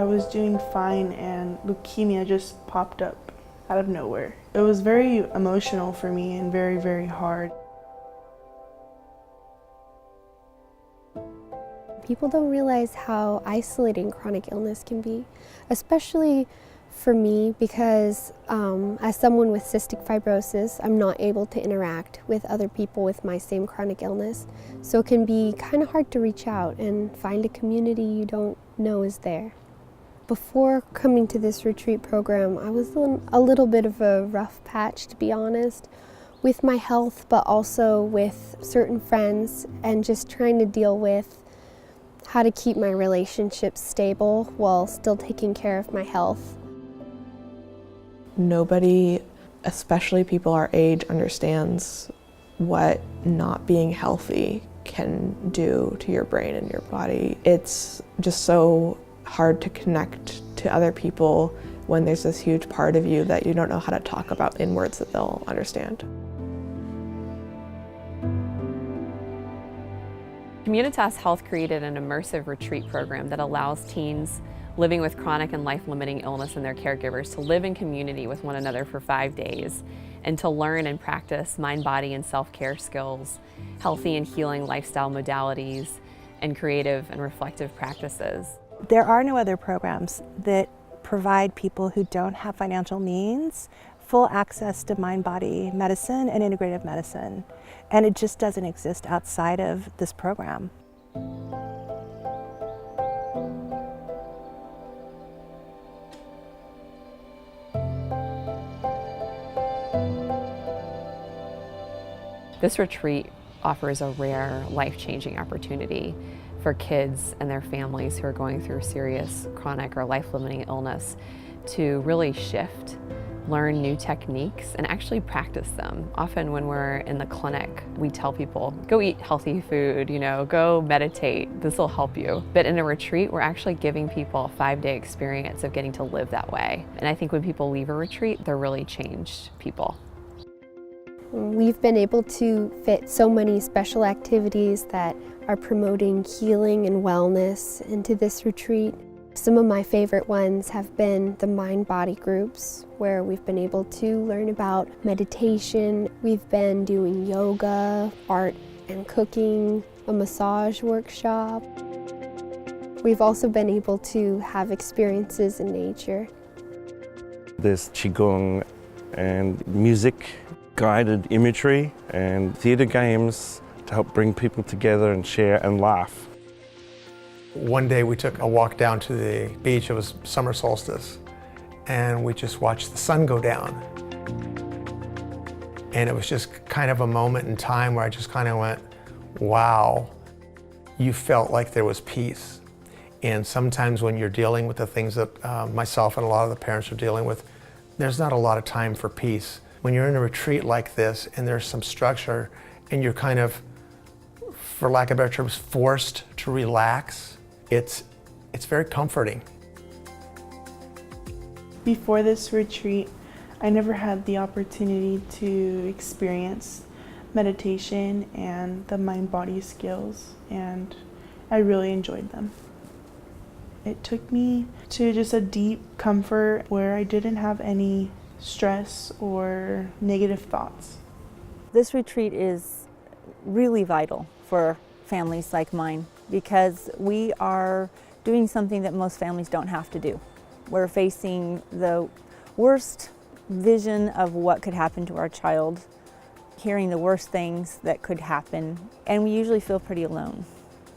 I was doing fine and leukemia just popped up out of nowhere. It was very emotional for me and very, very hard. People don't realize how isolating chronic illness can be, especially for me because as someone with cystic fibrosis, I'm not able to interact with other people with my same chronic illness. So it can be kind of hard to reach out and find a community you don't know is there. Before coming to this retreat program, I was in a little bit of a rough patch, to be honest, with my health, but also with certain friends and just trying to deal with how to keep my relationships stable while still taking care of my health. Nobody, especially people our age, understands what not being healthy can do to your brain and your body. It's just so hard to connect to other people when there's this huge part of you that you don't know how to talk about in words that they'll understand. Communitas Health created an immersive retreat program that allows teens living with chronic and life-limiting illness and their caregivers to live in community with one another for 5 days and to learn and practice mind, body, and self-care skills, healthy and healing lifestyle modalities, and creative and reflective practices. There are no other programs that provide people who don't have financial means full access to mind-body medicine and integrative medicine. And it just doesn't exist outside of this program. This retreat offers a rare, life-changing opportunity for kids and their families who are going through serious chronic or life-limiting illness to really shift, learn new techniques, and actually practice them. Often when we're in the clinic, we tell people, go eat healthy food, go meditate, this will help you. But in a retreat, we're actually giving people a 5-day experience of getting to live that way. And I think when people leave a retreat, they're really changed people. We've been able to fit so many special activities that are promoting healing and wellness into this retreat. Some of my favorite ones have been the mind-body groups, where we've been able to learn about meditation. We've been doing yoga, art and cooking, a massage workshop. We've also been able to have experiences in nature. There's Qigong and music, guided imagery and theatre games to help bring people together and share and laugh. One day we took a walk down to the beach. It was summer solstice, and we just watched the sun go down. And it was just kind of a moment in time where I just kind of went, wow. You felt like there was peace. And sometimes when you're dealing with the things that myself and a lot of the parents are dealing with, there's not a lot of time for peace. When you're in a retreat like this and there's some structure and you're kind of, for lack of better terms, forced to relax, it's very comforting. Before this retreat, I never had the opportunity to experience meditation and the mind-body skills, and I really enjoyed them. It took me to just a deep comfort where I didn't have any stress or negative thoughts. This retreat is really vital for families like mine because we are doing something that most families don't have to do. We're facing the worst vision of what could happen to our child, hearing the worst things that could happen, and we usually feel pretty alone.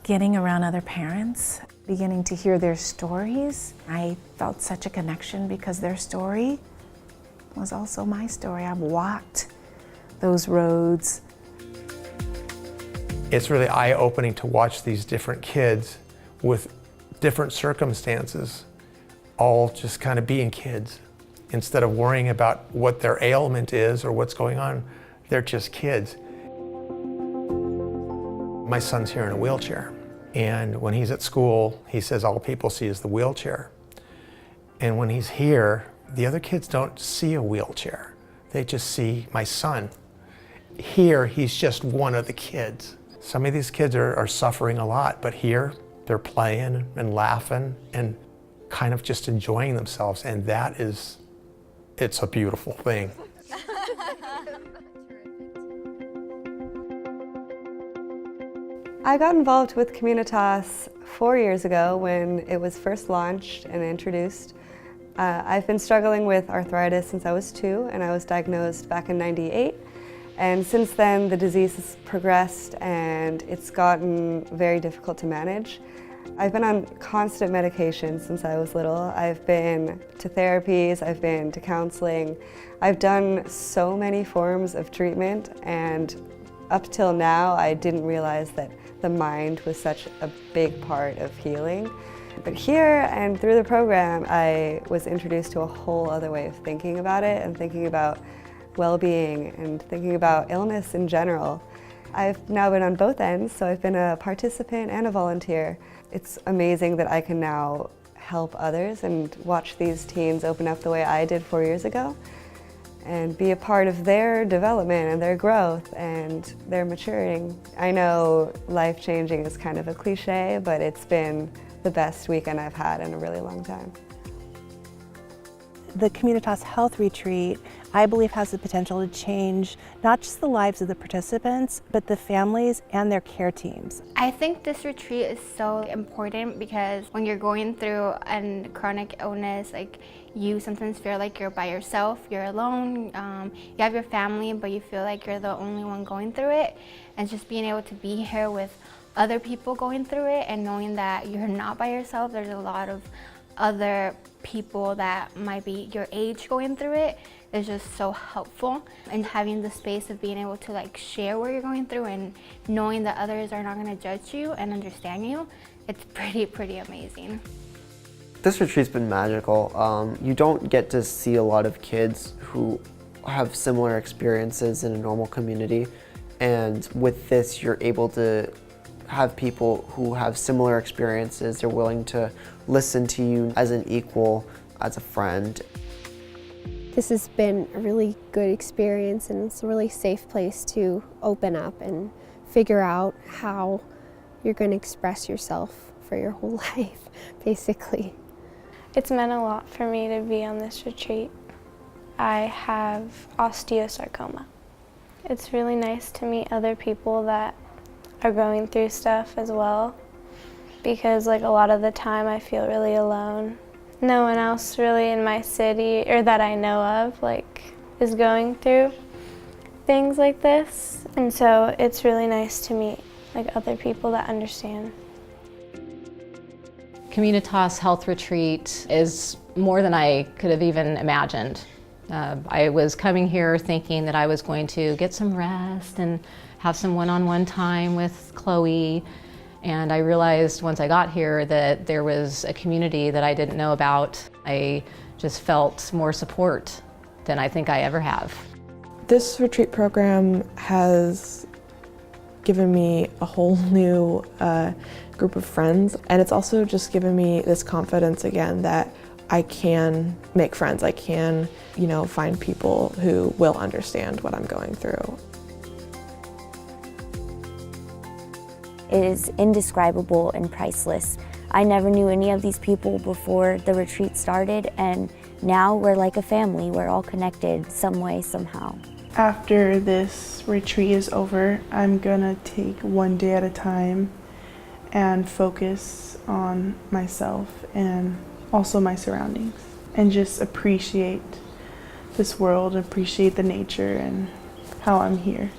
Getting around other parents, beginning to hear their stories, I felt such a connection because their story was also my story. I've walked those roads. It's really eye-opening to watch these different kids with different circumstances, all just kind of being kids. Instead of worrying about what their ailment is or what's going on, they're just kids. My son's here in a wheelchair, and when he's at school, he says all people see is the wheelchair. And when he's here, the other kids don't see a wheelchair. They just see my son. Here, he's just one of the kids. Some of these kids are suffering a lot, but here, they're playing and laughing and kind of just enjoying themselves, and it's a beautiful thing. I got involved with Communitas 4 years ago when it was first launched and introduced. I've been struggling with arthritis since I was 2, and I was diagnosed back in '98. And since then, the disease has progressed and it's gotten very difficult to manage. I've been on constant medication since I was little. I've been to therapies, I've been to counseling. I've done so many forms of treatment, and up till now, I didn't realize that the mind was such a big part of healing. But here and through the program, I was introduced to a whole other way of thinking about it and thinking about well-being and thinking about illness in general. I've now been on both ends, so I've been a participant and a volunteer. It's amazing that I can now help others and watch these teens open up the way I did 4 years ago and be a part of their development and their growth and their maturing. I know life-changing is kind of a cliche, but it's been the best weekend I've had in a really long time. The Communitas Health Retreat, I believe, has the potential to change not just the lives of the participants, but the families and their care teams. I think this retreat is so important because when you're going through a chronic illness, like you sometimes feel like you're by yourself, you're alone, you have your family, but you feel like you're the only one going through it. And just being able to be here with other people going through it and knowing that you're not by yourself, there's a lot of other people that might be your age going through it is just so helpful. And having the space of being able to like share what you're going through and knowing that others are not going to judge you and understand you, it's pretty amazing. This retreat's been magical. You don't get to see a lot of kids who have similar experiences in a normal community, and with this you're able to have people who have similar experiences. They're willing to listen to you as an equal, as a friend. This has been a really good experience, and it's a really safe place to open up and figure out how you're going to express yourself for your whole life, basically. It's meant a lot for me to be on this retreat. I have osteosarcoma. It's really nice to meet other people that are going through stuff as well, because like a lot of the time I feel really alone. No one else really in my city or that I know of like is going through things like this, and so it's really nice to meet like other people that understand. Communitas Health Retreat is more than I could have even imagined. I was coming here thinking that I was going to get some rest and have some one-on-one time with Chloe, and I realized once I got here that there was a community that I didn't know about. I just felt more support than I think I ever have. This retreat program has given me a whole new group of friends, and it's also just given me this confidence again that I can make friends. I can, find people who will understand what I'm going through. It is indescribable and priceless. I never knew any of these people before the retreat started, and now we're like a family. We're all connected some way, somehow. After this retreat is over, I'm gonna take one day at a time and focus on myself and also my surroundings, and just appreciate this world, appreciate the nature and how I'm here.